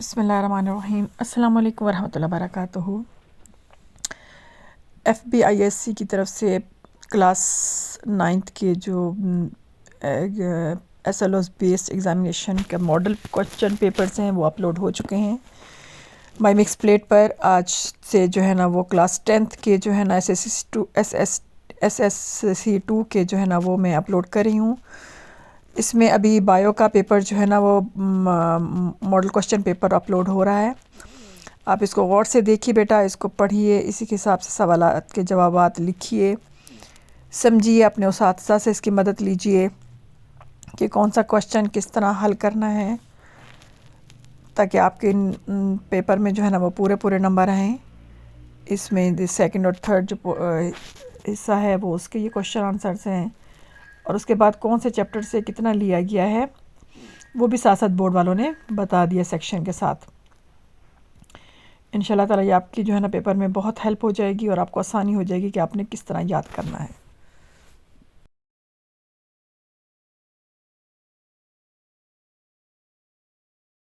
बिस्मिल्लाहिर्रहमानिर्रहीम। अस्सलाम वालेकुम वरहमतुल्लाहि वबरकातुहू। FBISC की तरफ से क्लास 9th के जो SLOs बेस्ड एग्ज़ामिनेशन के मॉडल क्वेश्चन पेपर्स हैं वो अपलोड हो चुके हैं माई मिक्स प्लेट पर। आज से जो है ना वो क्लास 10th के जो है ना SSC 2 के जो है ना वो मैं अपलोड कर रही हूँ। इसमें अभी बायो का पेपर जो है ना वो मॉडल क्वेश्चन पेपर अपलोड हो रहा है। आप इसको गौर से देखिए बेटा, इसको पढ़िए, इसी के हिसाब से सवालात के जवाबात लिखिए, समझिए, अपने उस्ताद से इसकी मदद लीजिए कि कौन सा क्वेश्चन किस तरह हल करना है, ताकि आपके पेपर में जो है ना वो पूरे नंबर आएँ। इसमें सेकंड और थर्ड जो हिस्सा है वो उसके ये क्वेश्चन आंसर्स हैं, और उसके बाद कौन से चैप्टर से कितना लिया गया है वो भी साथ साथ बोर्ड वालों ने बता दिया सेक्शन के साथ। इंशाल्लाह ताला ये आपकी जो है ना पेपर में बहुत हेल्प हो जाएगी और आपको आसानी हो जाएगी कि आपने किस तरह याद करना है।